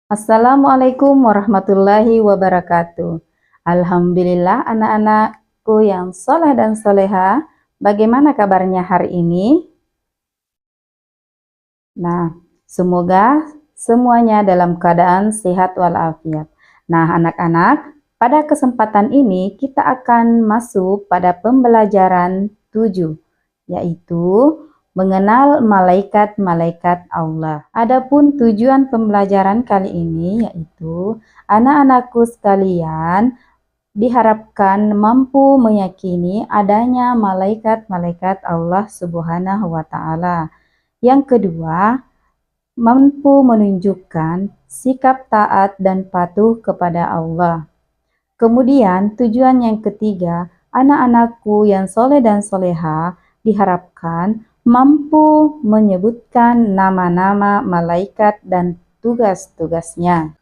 Assalamualaikum warahmatullahi wabarakatuh. Alhamdulillah anak-anakku yang soleh dan soleha, bagaimana kabarnya hari ini? Nah, semoga semuanya dalam keadaan sehat walafiat. Nah, anak-anak, pada kesempatan ini kita akan masuk pada pembelajaran 7, yaitu mengenal malaikat-malaikat Allah. Adapun tujuan pembelajaran kali ini yaitu anak-anakku sekalian diharapkan mampu meyakini adanya malaikat-malaikat Allah Subhanahu wa taala. Yang kedua, mampu menunjukkan sikap taat dan patuh kepada Allah. Kemudian tujuan yang ketiga, anak-anakku yang soleh dan soleha diharapkan mampu menyebutkan nama-nama malaikat dan tugas-tugasnya.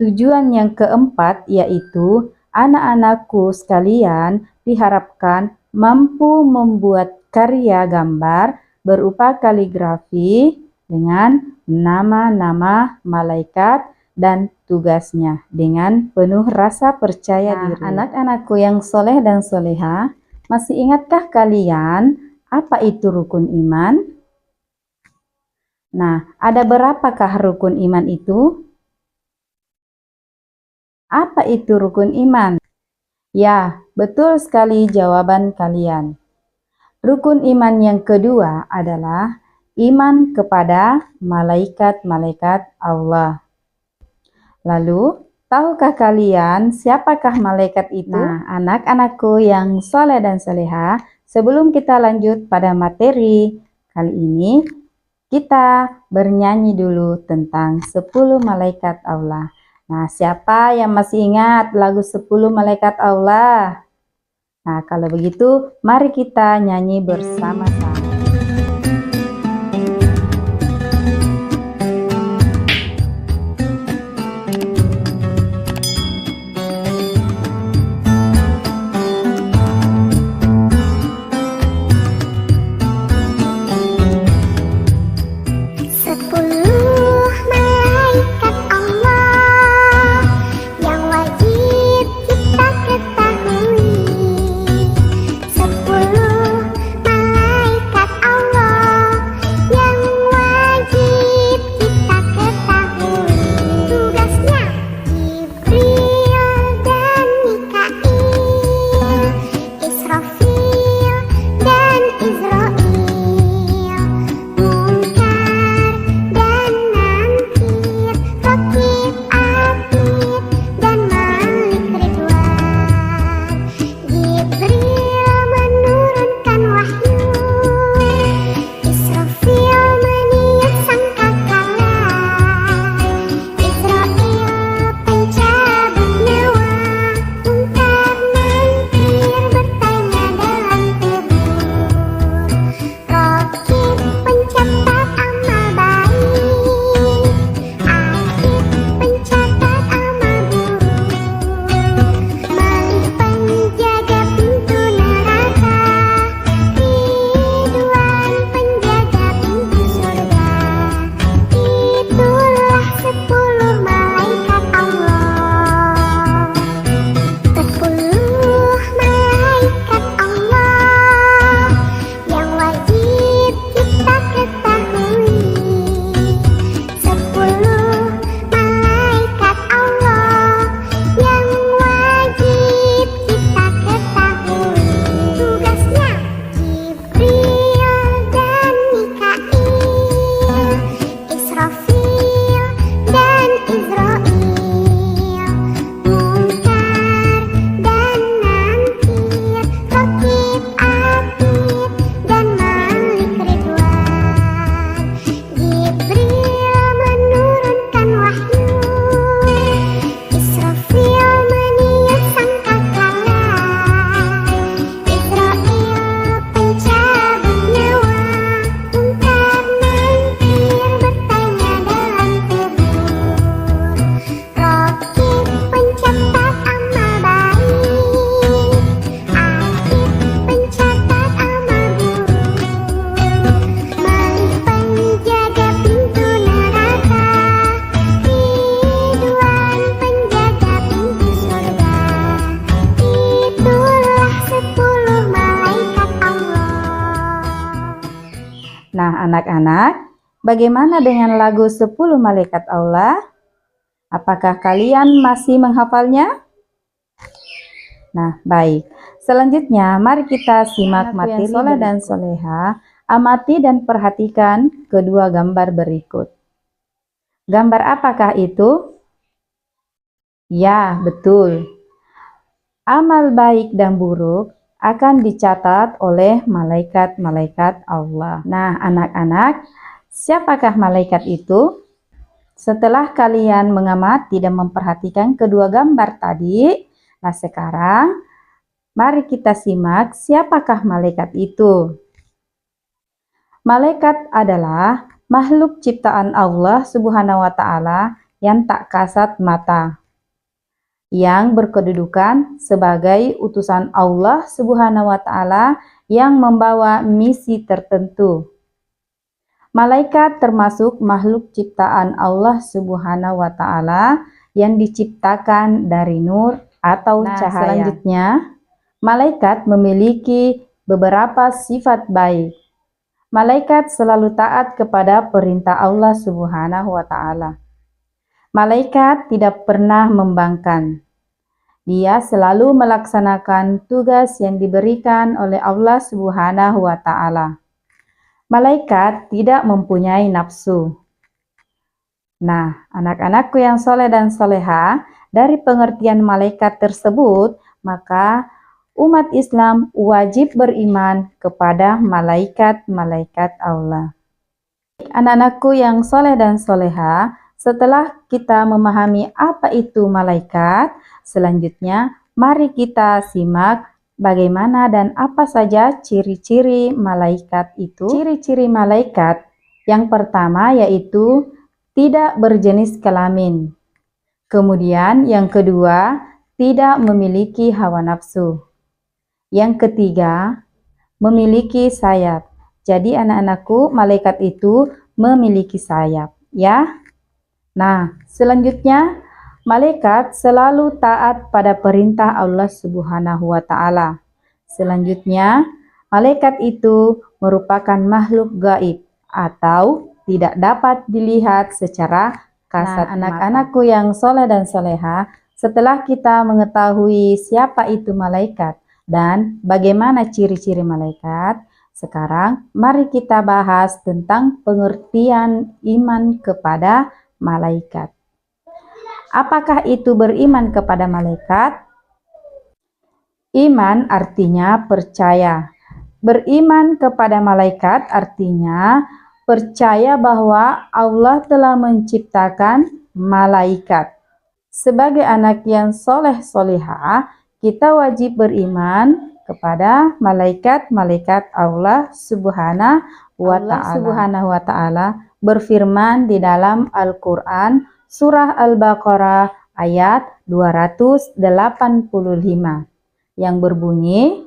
Tujuan yang keempat yaitu anak-anakku sekalian diharapkan mampu membuat karya gambar berupa kaligrafi dengan nama-nama malaikat dan tugasnya dengan penuh rasa percaya diri. Anak-anakku yang soleh dan soleha, masih ingatkah kalian apa itu rukun iman? Nah, ada berapakah rukun iman itu? Apa itu rukun iman? Ya, betul sekali jawaban kalian. Rukun iman yang kedua adalah iman kepada malaikat-malaikat Allah. Lalu, tahukah kalian siapakah malaikat itu? Nah, anak-anakku yang soleh dan soleha, sebelum kita lanjut pada materi kali ini, kita bernyanyi dulu tentang 10 malaikat Allah. Nah, siapa yang masih ingat lagu 10 malaikat Allah? Nah, kalau begitu, mari kita nyanyi bersama-sama. Sepuluh malaikat anak-anak, bagaimana dengan lagu 10 Malaikat Allah? Apakah kalian masih menghafalnya? Nah, baik. Selanjutnya, mari kita simak materi soleh dan soleha. Amati dan perhatikan kedua gambar berikut. Gambar apakah itu? Ya, betul. Amal baik dan buruk akan dicatat oleh malaikat-malaikat Allah. Nah, anak-anak, siapakah malaikat itu? Setelah kalian mengamati dan memperhatikan kedua gambar tadi, nah sekarang mari kita simak siapakah malaikat itu. Malaikat adalah makhluk ciptaan Allah Subhanahu wa Ta'ala yang tak kasat mata, yang berkedudukan sebagai utusan Allah Subhanahu wa Ta'ala yang membawa misi tertentu. Malaikat termasuk makhluk ciptaan Allah Subhanahu wa Ta'ala yang diciptakan dari nur atau cahaya. Selanjutnya, malaikat memiliki beberapa sifat baik. Malaikat selalu taat kepada perintah Allah Subhanahu wa Ta'ala. Malaikat tidak pernah membangkang. Dia selalu melaksanakan tugas yang diberikan oleh Allah Subhanahu wa Ta'ala. Malaikat tidak mempunyai nafsu. Nah, anak-anakku yang soleh dan soleha, dari pengertian malaikat tersebut, maka umat Islam wajib beriman kepada malaikat-malaikat Allah. Anak-anakku yang soleh dan soleha, setelah kita memahami apa itu malaikat, selanjutnya mari kita simak bagaimana dan apa saja ciri-ciri malaikat itu. Ciri-ciri malaikat yang pertama yaitu tidak berjenis kelamin. Kemudian yang kedua, tidak memiliki hawa nafsu. Yang ketiga, memiliki sayap. Jadi anak-anakku, malaikat itu memiliki sayap, ya. Nah, selanjutnya malaikat selalu taat pada perintah Allah Subhanahu wa Ta'ala. Selanjutnya, malaikat itu merupakan makhluk gaib atau tidak dapat dilihat secara kasat mata. Anak-anakku yang soleh dan soleha, setelah kita mengetahui siapa itu malaikat dan bagaimana ciri-ciri malaikat, sekarang mari kita bahas tentang pengertian iman kepada malaikat. Apakah itu beriman kepada malaikat? Iman artinya percaya. Beriman kepada malaikat artinya percaya bahwa Allah telah menciptakan malaikat. Sebagai anak yang soleh soleha, kita wajib beriman kepada malaikat-malaikat Allah Subhanahu wa Ta'ala berfirman di dalam Al-Quran surah Al-Baqarah ayat 285 yang berbunyi,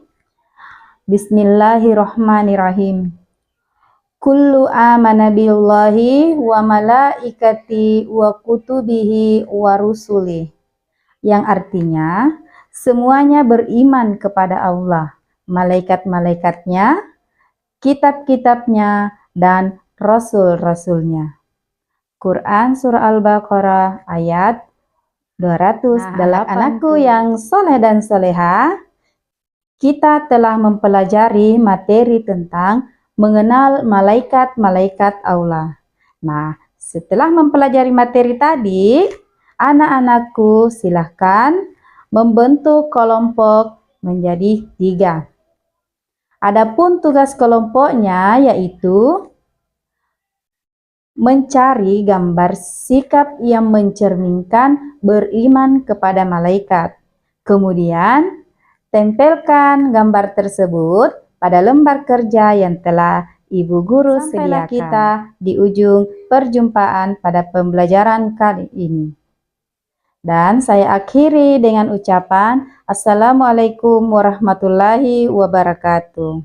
Bismillahirrahmanirrahim. Kullu amana billahi wa malaikati wa kutubihi wa rusuli. Yang artinya, semuanya beriman kepada Allah, malaikat-malaikatnya, kitab-kitabnya, dan rasul-rasulnya. Quran Surah Al-Baqarah ayat 208. Anak-anakku yang soleh dan soleha, kita telah mempelajari materi tentang mengenal malaikat-malaikat Allah. Nah, setelah mempelajari materi tadi, anak-anakku silahkan membentuk kelompok menjadi 3. Adapun tugas kelompoknya yaitu mencari gambar sikap yang mencerminkan beriman kepada malaikat. Kemudian, tempelkan gambar tersebut pada lembar kerja yang telah Ibu Guru sediakan. Sampailah kita di ujung perjumpaan pada pembelajaran kali ini. Dan saya akhiri dengan ucapan Assalamualaikum warahmatullahi wabarakatuh.